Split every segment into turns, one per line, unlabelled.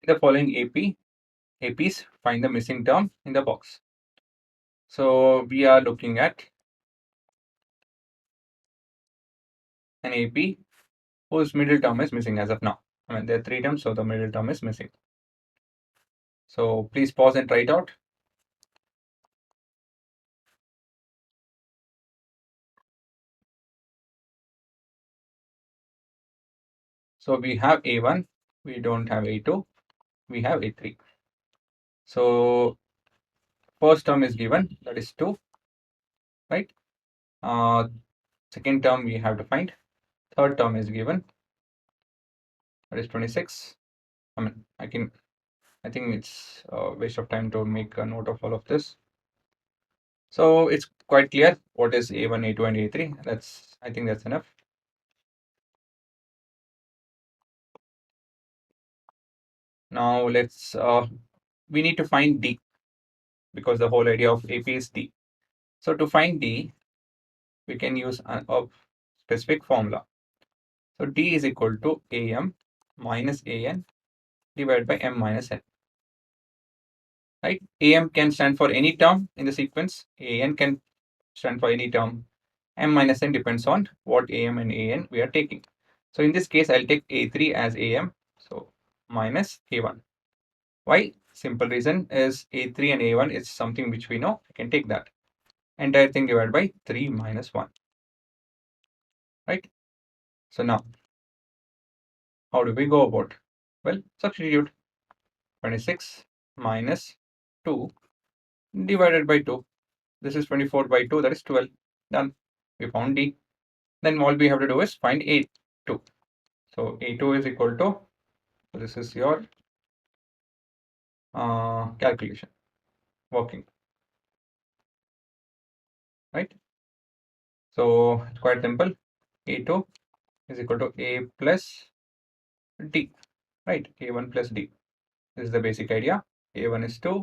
the following APs, find the missing term in the box. So we are looking at an AP whose middle term is missing as of now. I mean, there are three terms, so the middle term is missing. So please pause and try it out. So we have A1, we don't have A2, we have A3. So first term is given, that is 2, right? Second term we have to find. Third term is given, that is 26. I mean, I think it's a waste of time to make a note of all of this. So it's quite clear what is A1, A2, and A3. I think that's enough. Now we need to find D because the whole idea of AP is D. So to find D, we can use a specific formula. So D is equal to AM minus AN divided by M minus N. Right? AM can stand for any term in the sequence. AN can stand for any term. M minus N depends on what AM and AN we are taking. So in this case, I'll take A3 as AM. So minus A1. Why? Simple reason is A3 and A1 is something which we know. I can take that. Entire thing divided by 3 minus 1. Right? So now, how do we go about? Well, substitute 26 minus 2 divided by 2. This is 24 by 2, that is 12. Done. We found D. Then all we have to do is find A2. So A2 is equal to, this is your calculation working, right? So it's quite simple. A2 is equal to A plus D, right? A1 plus D. This is the basic idea. A1 is 2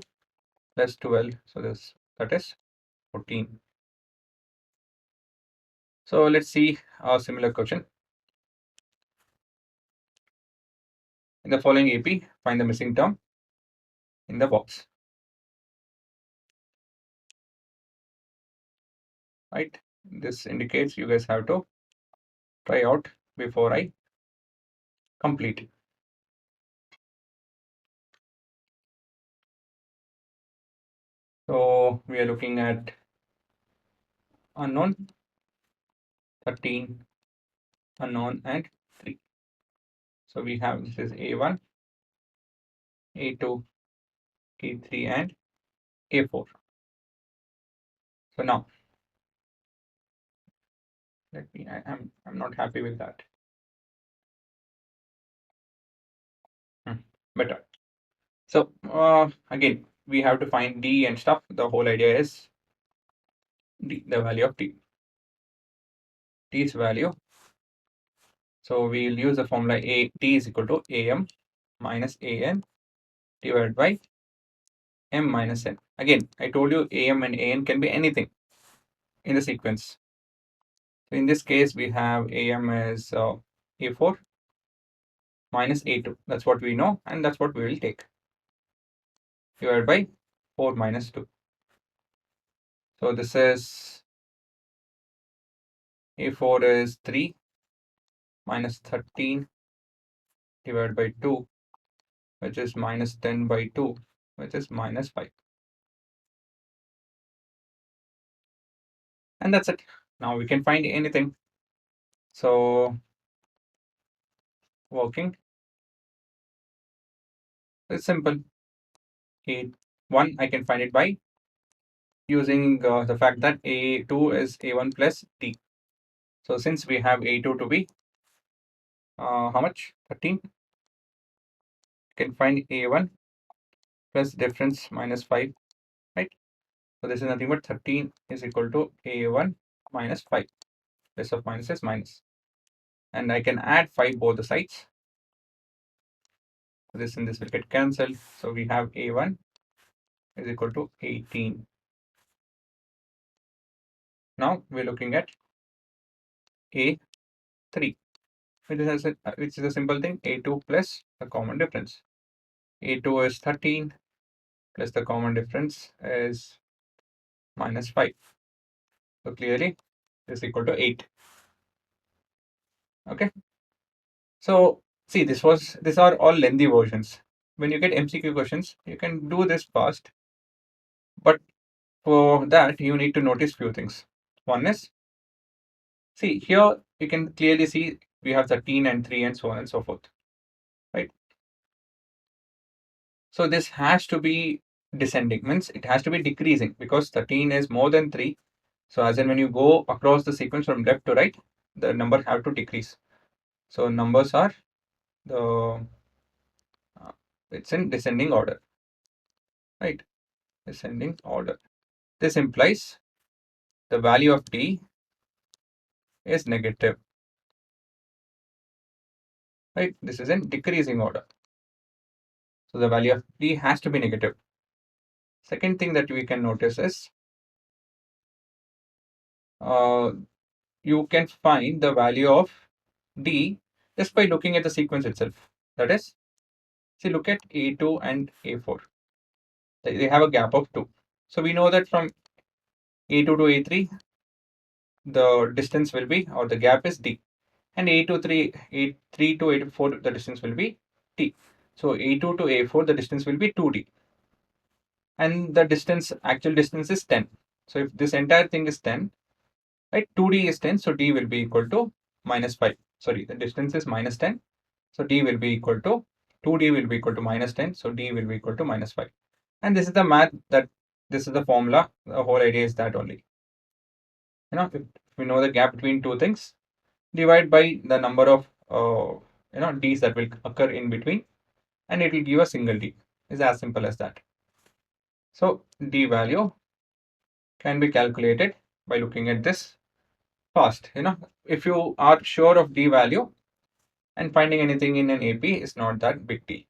plus 12, so that is 14. So let's see a similar question. In the following AP, find the missing term in the box. Right? This indicates you guys have to try out before I complete. So we are looking at unknown, 13, unknown, and 3. So we have this is A1, A2, A3, and A4. So now I'm not happy with that. Better. So again, we have to find D and stuff. The whole idea is D, the value of D. D's value. So we'll use the formula D is equal to AM minus AN divided by M minus N. Again, I told you AM and AN can be anything in the sequence. So in this case, we have AM as A4 minus A2. That's what we know, and that's what we will take. Divided by 4 minus 2. So this is A4 is 3 minus 13 divided by 2, which is minus 10 by 2, which is minus 5. And that's it. Now we can find anything. So working, it's simple. A1, I can find it by using the fact that A2 is A1 plus D. So since we have A2 to be how much? 13. You can find A1 plus difference minus 5, right? So this is nothing but 13 is equal to A1 minus 5. Less of minus is minus. And I can add 5 both the sides. This and this will get cancelled. So we have A1 is equal to 18. Now we're looking at A3, which is a simple thing, A2 plus the common difference. A2 is 13 plus the common difference is minus 5. So clearly this is equal to 8. Okay. So see, these are all lengthy versions. When you get MCQ questions, you can do this fast, but for that you need to notice few things. One is, see here you can clearly see we have 13 and 3 and so on and so forth, right? So this has to be descending, means it has to be decreasing because 13 is more than 3. So as in when you go across the sequence from left to right, the number have to decrease. So numbers are the it's in descending order, right? Descending order. This implies the value of d is negative, right? This is in decreasing order. So the value of d has to be negative. Second thing that we can notice is uh, you can find the value of d just by looking at the sequence itself. That is, see, look at A2 and A4. They have a gap of 2. So we know that from A2 to A3, the distance will be, or the gap is d. And A3 to A4, the distance will be t. So A2 to A4, the distance will be 2d. And the actual distance is 10. So if this entire thing is 10, right, 2d is 10, so d will be equal to minus 5. Sorry, the distance is minus 10, so d will be equal to 2d will be equal to minus 10, so d will be equal to minus 5. And this is the math that this is the formula. The whole idea is that only. If we know the gap between two things, divide by the number of d's that will occur in between, and it will give a single d. It's as simple as that. So d value can be calculated by looking at this fast. If you are sure of d value, and finding anything in an AP is not that big deal.